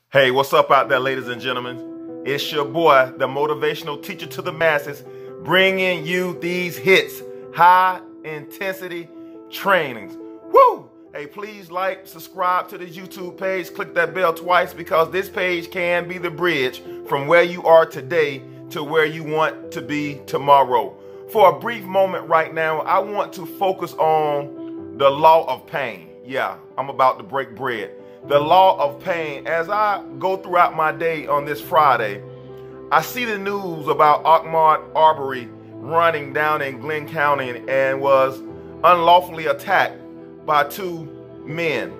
Hey, what's up out there, ladies and gentlemen? It's your boy, the motivational teacher to the masses, bringing you these hits, high intensity trainings. Woo! Hey, please like, subscribe to the YouTube page, click that bell twice because this page can be the bridge from where you are today to where you want to be tomorrow. For a brief moment right now, I want to focus on the law of pain. Yeah, I'm about to break bread. The law of pain. As I go throughout my day on this Friday, I see the news about Ahmaud Arbery running down in Glenn County and was unlawfully attacked by two men.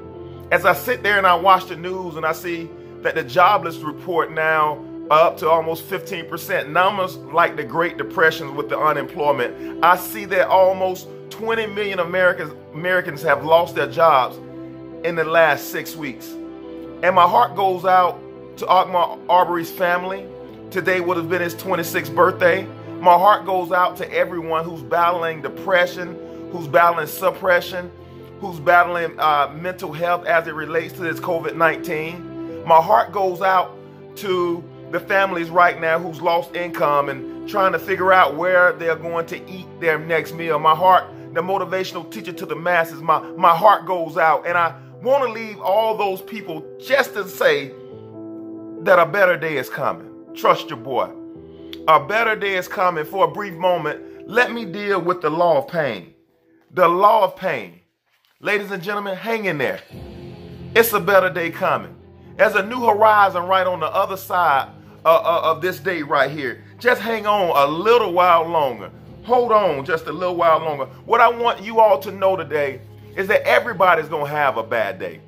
As I sit there and I watch the news and I see that the jobless report now up to almost 15%, numbers like the Great Depression with the unemployment. I see that almost 20 million Americans have lost their jobs in the last 6 weeks. And my heart goes out to Ahmaud Arbery's family. Today would have been his 26th birthday. My heart goes out to everyone who's battling depression, who's battling suppression, who's battling mental health as it relates to this COVID-19. My heart goes out to the families right now who's lost income and trying to figure out where they're going to eat their next meal. My heart, the motivational teacher to the masses, my heart goes out, and I want to leave all those people just to say that a better day is coming. Trust your boy. A better day is coming. For a brief moment, let me deal with the law of pain. The law of pain. Ladies and gentlemen, hang in there. It's a better day coming. There's a new horizon right on the other side of this day right here. Just hang on a little while longer. Hold on just a little while longer. What I want you all to know today is that everybody's going to have a bad day.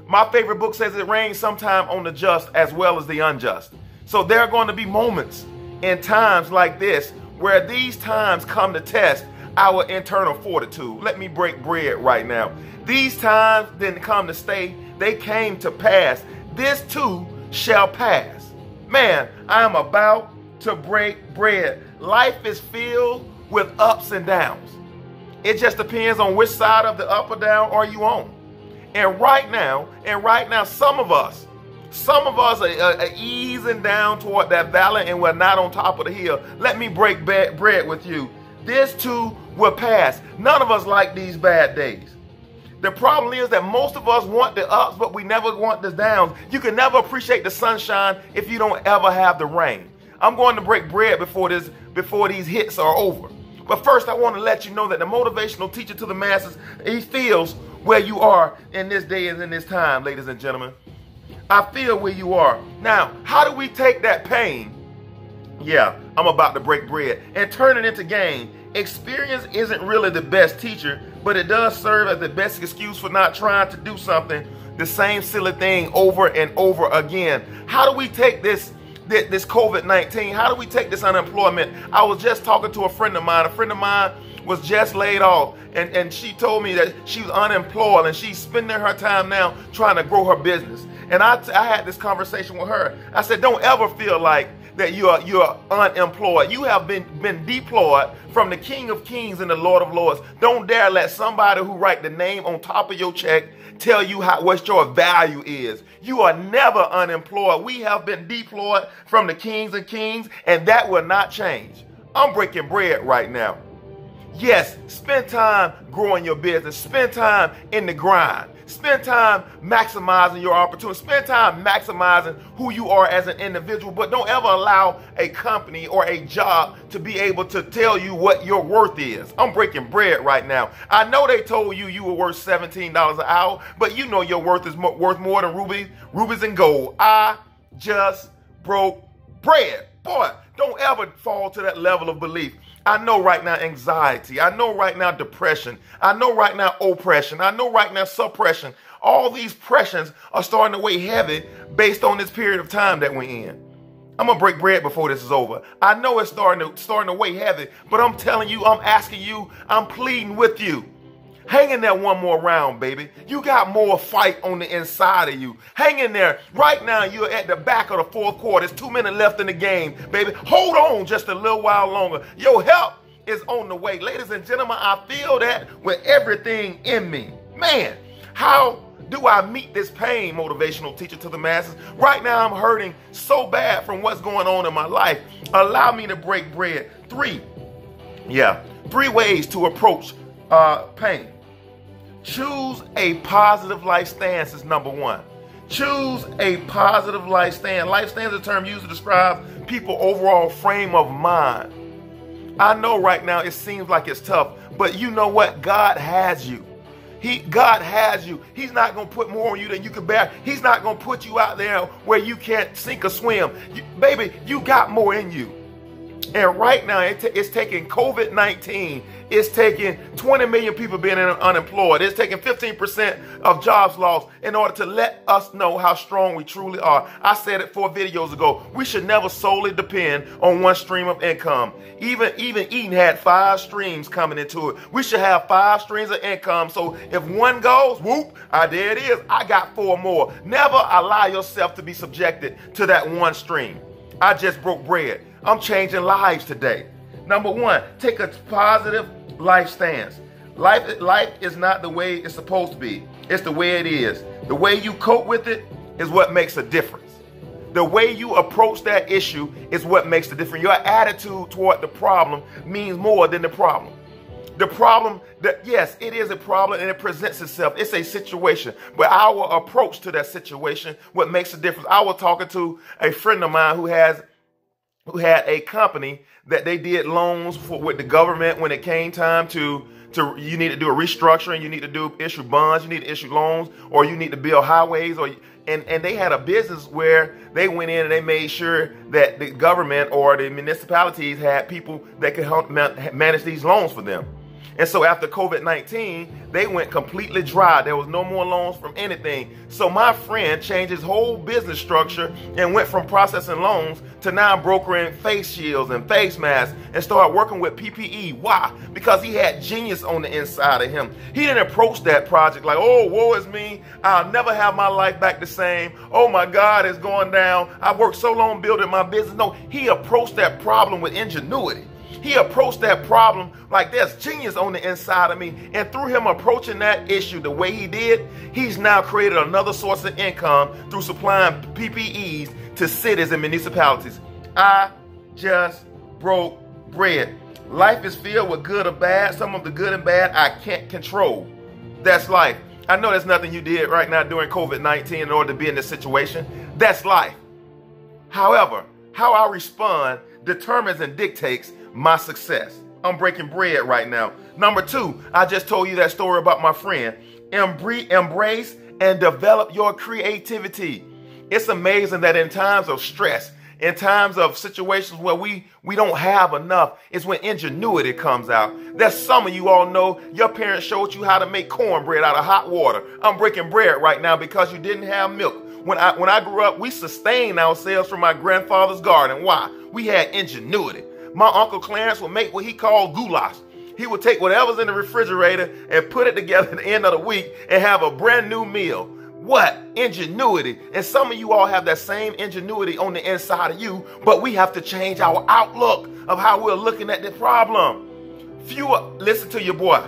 My favorite book says it rains sometime on the just as well as the unjust. So there are going to be moments in times like this where these times come to test our internal fortitude. Let me break bread right now. These times didn't come to stay. They came to pass. This too shall pass. Man, I am about to break bread. Life is filled with ups and downs. It just depends on which side of the up or down are you on. And right now, some of us are easing down toward that valley and we're not on top of the hill. Let me break bread with you. This too will pass. None of us like these bad days. The problem is that most of us want the ups, but we never want the downs. You can never appreciate the sunshine if you don't ever have the rain. I'm going to break bread before these hits are over. But first, I want to let you know that the motivational teacher to the masses, he feels where you are in this day and in this time, ladies and gentlemen. I feel where you are. Now, how do we take that pain? Yeah, I'm about to break bread and turn it into gain. Experience isn't really the best teacher, but it does serve as the best excuse for not trying to do something, the same silly thing over and over again. How do we take this COVID-19? How do we take this unemployment? I was just talking to a friend of mine. A friend of mine was just laid off, and she told me that she was unemployed and she's spending her time now trying to grow her business. And I had this conversation with her. I said, don't ever feel like that you're unemployed. You have been deployed from the King of Kings and the Lord of Lords. Don't dare let somebody who write the name on top of your check tell you what your value is. You are never unemployed. We have been deployed from the kings and kings, and that will not change. I'm breaking bread right now. Yes, spend time growing your business. Spend time in the grind. Spend time maximizing your opportunity. Spend time maximizing who you are as an individual, but don't ever allow a company or a job to be able to tell you what your worth is. I'm breaking bread right now. I know they told you were worth $17 an hour, but you know your worth is worth more than rubies and gold. I just broke bread. Boy, don't ever fall to that level of belief. I know right now anxiety. I know right now depression. I know right now oppression. I know right now suppression. All these pressures are starting to weigh heavy based on this period of time that we're in. I'm going to break bread before this is over. I know it's starting to weigh heavy, but I'm telling you, I'm asking you, I'm pleading with you. Hang in there one more round, baby. You got more fight on the inside of you. Hang in there. Right now, you're at the back of the fourth quarter. There's 2 minutes left in the game, baby. Hold on just a little while longer. Your help is on the way. Ladies and gentlemen, I feel that with everything in me. Man, how Do I meet this pain, motivational teacher to the masses? Right now I'm hurting so bad from what's going on in my life. Allow me to break bread. Three ways to approach pain. Choose a positive life stance is number one. Choose a positive life stance. Life stance is a term used to describe people's overall frame of mind. I know right now it seems like it's tough, but you know what? God has you. God has you. He's not going to put more on you than you can bear. He's not going to put you out there where you can't sink or swim. Baby, you got more in you. And right now, it's taking COVID-19. It's taking 20 million people being unemployed. It's taking 15% of jobs lost in order to let us know how strong we truly are. I said it 4 videos ago. We should never solely depend on one stream of income. Even Eden had 5 streams coming into it. We should have 5 streams of income. So if one goes, whoop, there it is. I got 4 more. Never allow yourself to be subjected to that one stream. I just broke bread. I'm changing lives today. Number 1, take a positive life stance. Life is not the way it's supposed to be. It's the way it is. The way you cope with it is what makes a difference. The way you approach that issue is what makes the difference. Your attitude toward the problem means more than the problem. The problem, yes, it is a problem and it presents itself. It's a situation. But our approach to that situation, what makes a difference. I was talking to a friend of mine who had a company that they did loans with the government when it came time to you need to do a restructuring, you need to issue bonds, you need to issue loans, or you need to build highways, and they had a business where they went in and they made sure that the government or the municipalities had people that could help manage these loans for them. And so after COVID-19, they went completely dry. There was no more loans from anything. So my friend changed his whole business structure and went from processing loans to now brokering face shields and face masks and started working with PPE. Why? Because he had genius on the inside of him. He didn't approach that project like, oh, woe is me. I'll never have my life back the same. Oh my God, it's going down. I worked so long building my business. No, he approached that problem with ingenuity. He approached that problem like there's genius on the inside of me. And through him approaching that issue the way he did, he's now created another source of income through supplying PPEs to cities and municipalities. I just broke bread. Life is filled with good or bad. Some of the good and bad I can't control. That's life. I know there's nothing you did right now during COVID-19 in order to be in this situation. That's life. However, how I respond determines and dictates my success. I'm breaking bread right now. Number 2, I just told you that story about my friend. Embrace and develop your creativity. It's amazing that in times of stress, in times of situations where we don't have enough, is when ingenuity comes out. That's some of you all know your parents showed you how to make cornbread out of hot water. I'm breaking bread right now because you didn't have milk. When I grew up, we sustained ourselves from my grandfather's garden. Why? We had ingenuity. My Uncle Clarence would make what he called goulash. He would take whatever's in the refrigerator and put it together at the end of the week and have a brand new meal. What? Ingenuity. And some of you all have that same ingenuity on the inside of you, but we have to change our outlook of how we're looking at the problem. Listen to your boy.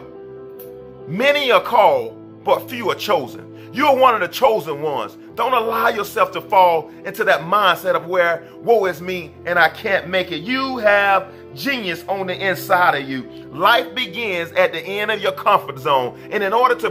Many are called, but few are chosen. You're one of the chosen ones. Don't allow yourself to fall into that mindset of where, woe is me and I can't make it. You have genius on the inside of you. Life begins at the end of your comfort zone. And in order for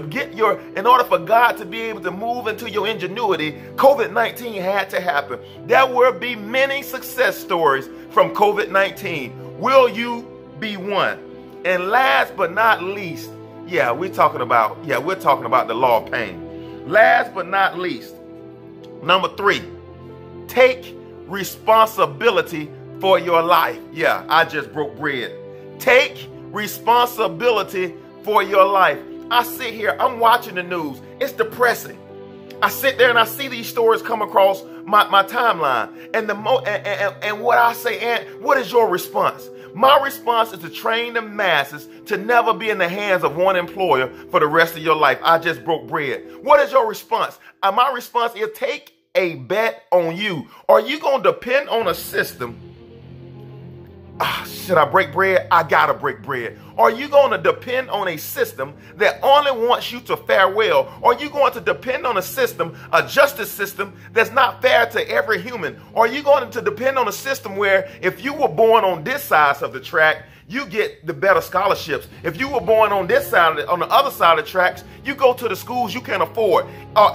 God to be able to move into your ingenuity, COVID-19 had to happen. There will be many success stories from COVID-19. Will you be one? And last but not least, we're talking about the law of pain. Last but not least, number 3, take responsibility for your life. I just broke bread. Take responsibility for your life. I sit here, I'm watching the news. It's depressing. I sit there and I see these stories come across my timeline. And what I say, Aunt, what is your response? My response is to train the masses to never be in the hands of one employer for the rest of your life. I just broke bread. What is your response? My response is take a bet on you. Are you going to depend on a system? Should I break bread? bread, I gotta break bread? Are you going to depend on a system that only wants you to fare well? Or are you going to depend on a system, a justice system that's not fair to every human? Or are you going to depend on a system where if you were born on this side of the track, you get the better scholarships? If you were born on this side, on the other side of the tracks, you go to the schools you can afford.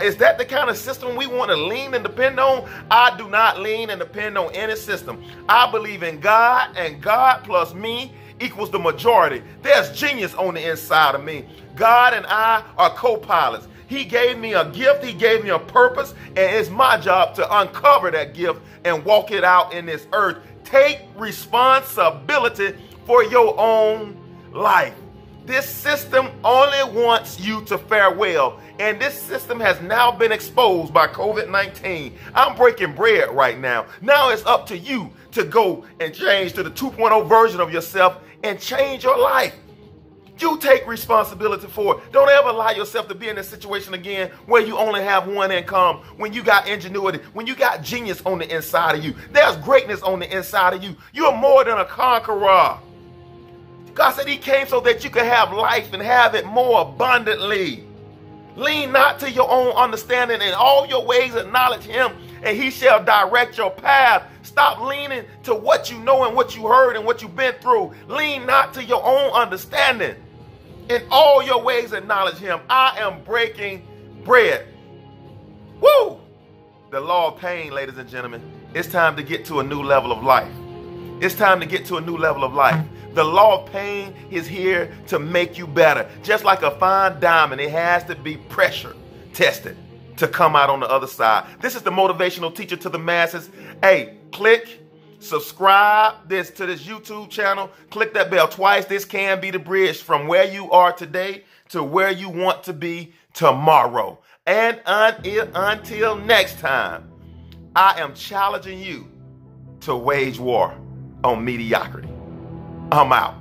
Is that the kind of system we want to lean and depend on? I do not lean and depend on any system. I believe in God, and God plus me equals the majority. There's genius on the inside of me. God and I are co-pilots. He gave me a gift. He gave me a purpose, and it's my job to uncover that gift and walk it out in this earth. Take responsibility for your own life. This system only wants you to fare well, and this system has now been exposed by COVID-19. I'm breaking bread right now. Now it's up to you to go and change to the 2.0 version of yourself and change your life. You take responsibility for it. Don't ever allow yourself to be in this situation again where you only have one income, when you got ingenuity, when you got genius on the inside of you. There's greatness on the inside of you. You're more than a conqueror. God said he came so that you can have life and have it more abundantly. Lean not to your own understanding. In all your ways acknowledge him, and he shall direct your path. Stop leaning to what you know and what you heard and what you've been through. Lean not to your own understanding. In all your ways acknowledge him. I am breaking bread. Woo! The law of pain, ladies and gentlemen. It's time to get to a new level of life. It's time to get to a new level of life. The law of pain is here to make you better. Just like a fine diamond, it has to be pressure tested to come out on the other side. This is the motivational teacher to the masses. Hey, click, subscribe to this YouTube channel. Click that bell twice. This can be the bridge from where you are today to where you want to be tomorrow. And until next time, I am challenging you to wage war on mediocrity. I'm out.